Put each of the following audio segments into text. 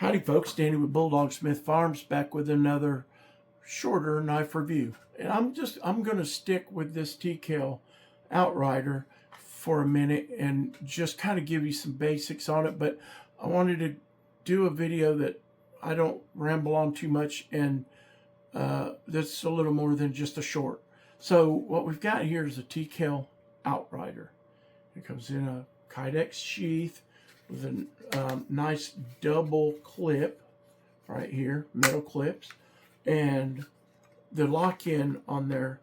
Howdy folks, Danny with Bulldog Smith Farms back with another shorter knife review. And I'm going to stick with this Tkell Outrider for a minute and just kind of give you some basics on it. But I wanted to do a video that I don't ramble on too much, and that's a little more than just a short. So what we've got here is a Tkell Outrider. It comes in a Kydex sheath with a nice double clip right here, metal clips, and the lock-in on their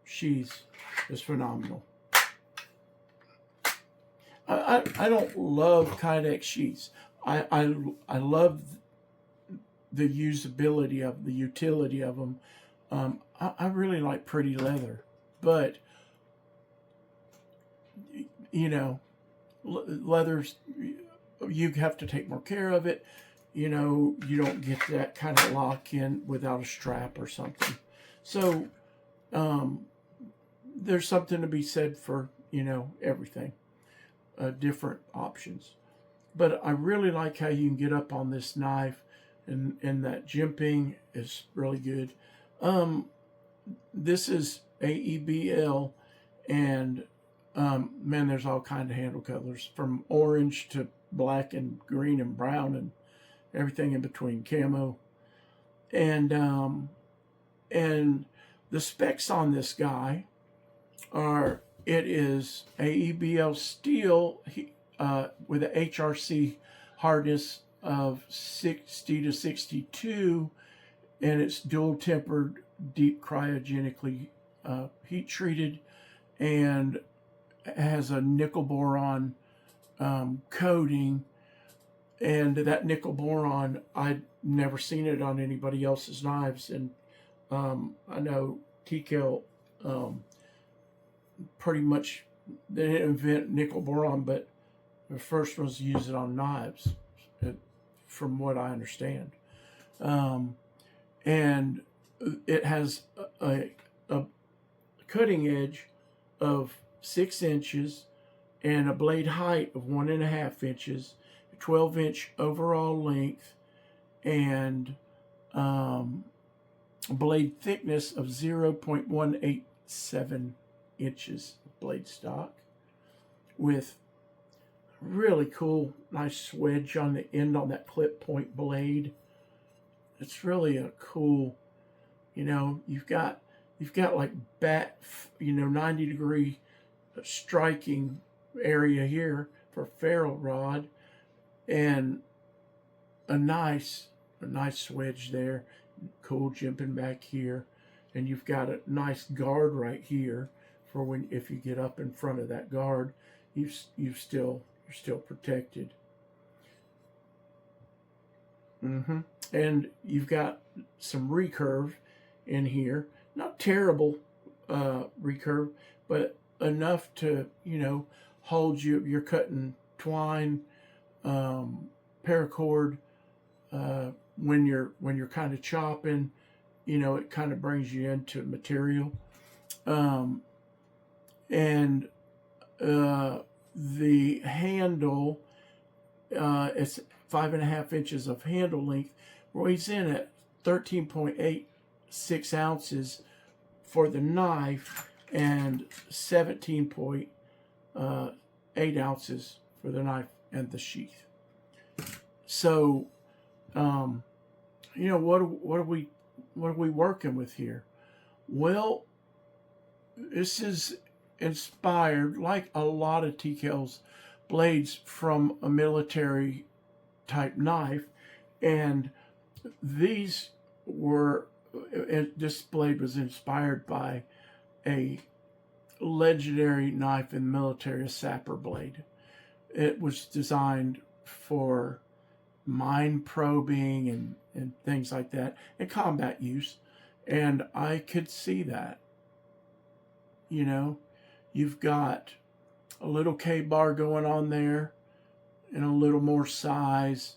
sheaths is phenomenal. I don't love Kydex sheaths. I love the usability of the utility of them. I really like pretty leather, but you know, leathers, you have to take more care of it. You know, you don't get that kind of lock in without a strap or something. So there's something to be said for, you know, everything, different options. But I really like how you can get up on this knife, and that jimping is really good. This is AEBL, and man, there's all kind of handle colors, from orange to black and green and brown and everything in between, camo. And the specs on this guy are, it is AEBL steel with an HRC hardness of 60 to 62, and it's dual tempered, deep cryogenically heat treated, and has a nickel boron coating. And that nickel boron, I'd never seen it on anybody else's knives, and I know Tkell pretty much, they didn't invent nickel boron, but the first ones to use it on knives, from what I understand. And it has a cutting edge of 6 inches and a blade height of 1.5 inches, 12-inch overall length, and blade thickness of 0.187 inches of blade stock, with really cool, nice swedge on the end on that clip point blade. It's really a cool, you know, you've got like 90-degree striking area here for ferrule rod, and a nice swedge there, cool jimping back here, and you've got a nice guard right here for when, if you get up in front of that guard, you're still protected. And you've got some recurve in here, not terrible recurve, but enough to, you know, hold you. You're cutting twine, paracord, when you're kind of chopping, you know, it kind of brings you into material. And the handle, it's 5.5 inches of handle length, weighs in at 13.86 ounces for the knife, and 17.8 ounces for the knife and the sheath. So, you know, what are we working with here? Well, this is inspired, like a lot of Tkell's blades, from a military type knife, and this blade was inspired by a legendary knife in the military, a sapper blade. It was designed for mine probing and things like that, and combat use, and I could see that. You know, you've got a little K-bar going on there, and a little more size,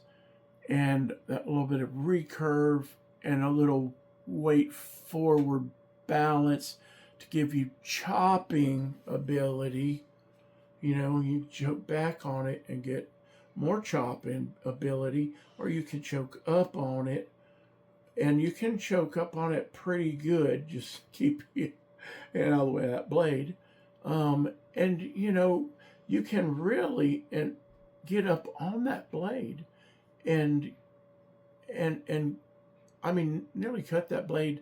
and that little bit of recurve, and a little weight forward balance to give you chopping ability. You know, you jump back on it and get more chopping ability, or you can choke up on it, and you can choke up on it pretty good. Just keep it out of the way of that blade. And you know, you can really get up on that blade and I mean, nearly cut that blade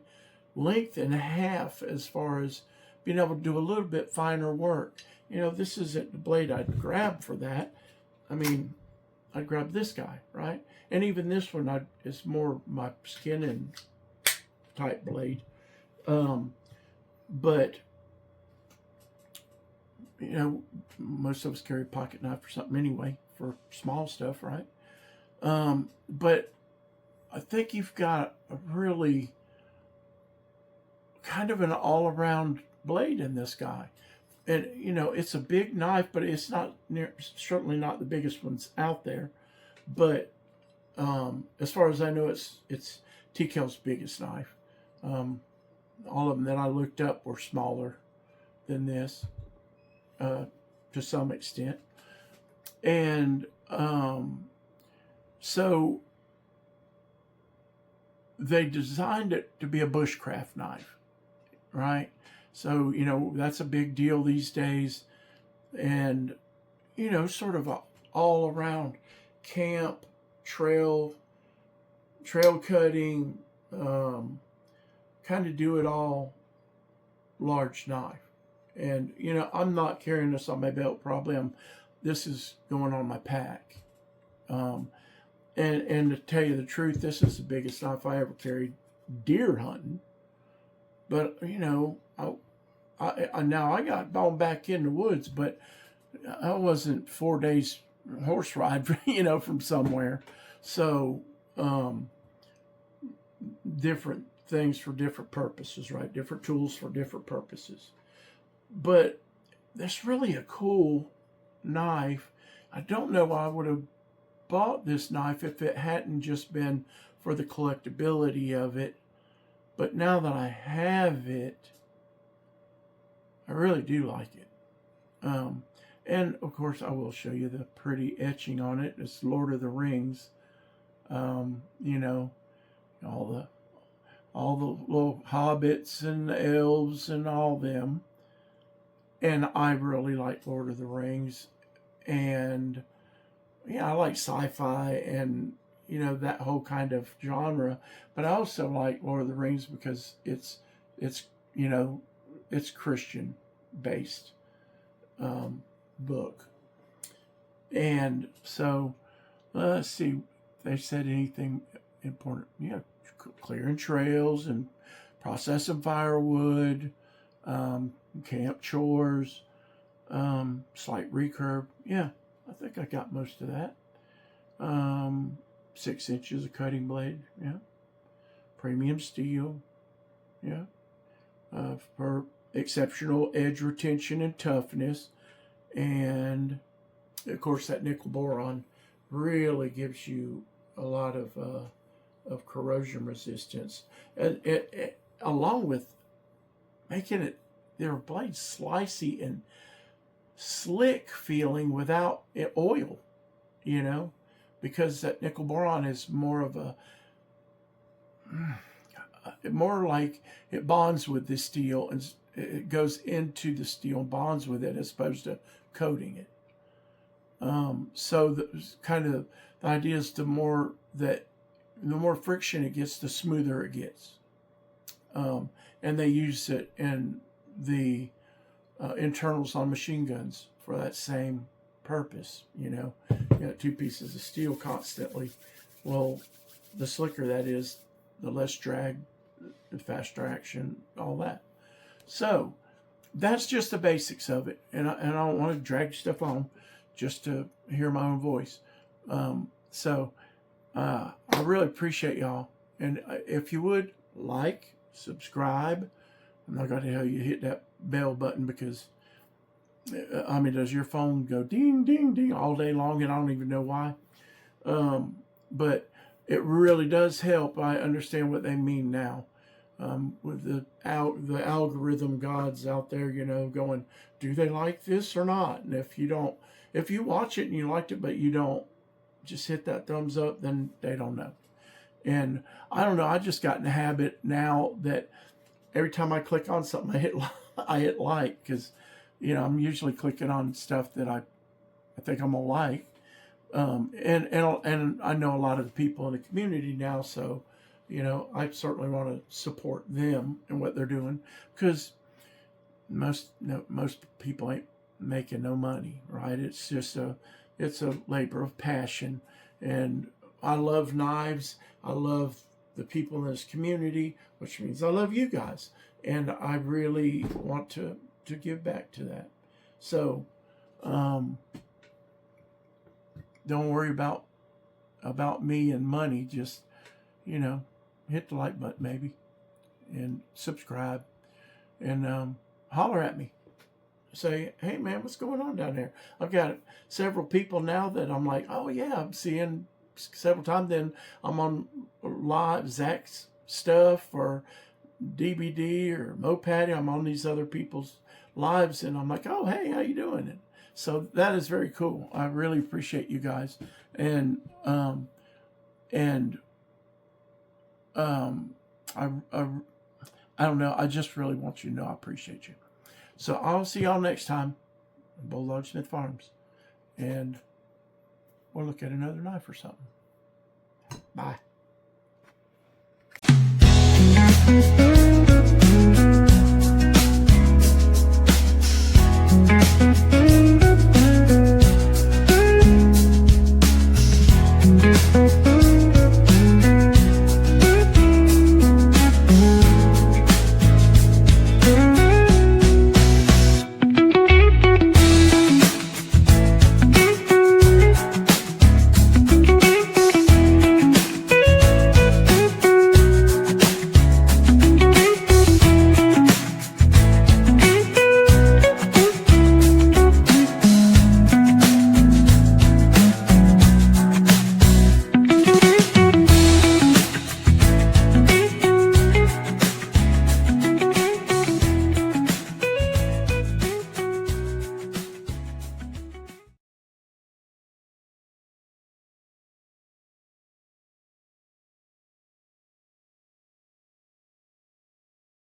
length in half as far as being able to do a little bit finer work. You know, this isn't the blade I'd grab for that. I mean, I'd grab this guy, right? And even this one is more my skin and type blade. But, you know, most of us carry a pocket knife or something anyway for small stuff, right? But I think you've got a really kind of an all-around blade in this guy. And, you know, it's a big knife, but it's certainly not the biggest ones out there. But as far as I know, it's Tkell's biggest knife. All of them that I looked up were smaller than this to some extent. And so they designed it to be a bushcraft knife, right? So, you know, that's a big deal these days. And, you know, sort of a all around camp, trail cutting, kind of do it all large knife. And, you know, I'm not carrying this on my belt. Probably this is going on my pack. And to tell you the truth, this is the biggest knife I ever carried deer hunting. But, you know, now I got gone back in the woods, but I wasn't 4 days horse ride, you know, from somewhere. So, different things for different purposes, right? Different tools for different purposes. But that's really a cool knife. I don't know why I would have bought this knife if it hadn't just been for the collectability of it. But now that I have it, I really do like it. And of course I will show you the pretty etching on it. It's Lord of the Rings. You know, all the little hobbits and the elves and all them. And I really like Lord of the Rings. And yeah, I like sci-fi and, you know, that whole kind of genre. But I also like Lord of the Rings because it's you know, it's Christian based book. And so let's see if they said anything important. Yeah, clearing trails and processing firewood, camp chores, slight recurve. Yeah, I think I got most of that. 6 inches of cutting blade. Yeah. Premium steel. Yeah. For exceptional edge retention and toughness. And of course that nickel boron really gives you a lot of corrosion resistance. Along with making their blades slicey and slick feeling without oil, you know, because that nickel boron is more of more like it bonds with the steel and it goes into the steel and bonds with it as opposed to coating it. So the idea is the more friction it gets, the smoother it gets. And they use it in the internals on machine guns for that same purpose. You know, you got 2 pieces of steel constantly. Well, the slicker that is, the less drag, the faster action, all that. So that's just the basics of it. And I don't want to drag stuff on just to hear my own voice. So I really appreciate y'all. And if you would like, subscribe. I'm not going to tell you hit that bell button because, I mean, does your phone go ding, ding, ding all day long? And I don't even know why. But it really does help. I understand what they mean now. With the algorithm gods out there, you know, going, do they like this or not? And if you watch it and you liked it, but you don't just hit that thumbs up, then they don't know. And I don't know, I just got in the habit now that every time I click on something, I hit like, because, you know, I'm usually clicking on stuff that I think I'm gonna like. And I know a lot of the people in the community now, so, you know, I certainly want to support them and what they're doing, because most people ain't making no money, right? It's just it's a labor of passion, and I love knives. I love the people in this community, which means I love you guys, and I really want to give back to that. So don't worry about me and money. Just, you know, hit the like button maybe, and subscribe, and holler at me. Say, hey man, what's going on down there? I've got several people now that I'm like, oh yeah, I'm seeing several times. Then I'm on live Zach's stuff or DBD or Mopatty. I'm on these other people's lives, and I'm like, oh hey, how you doing? And so that is very cool. I really appreciate you guys, and I don't know. I just really want you to know I appreciate you. So I'll see y'all next time on Bulldog Smith Farms, and we'll look at another knife or something. Bye.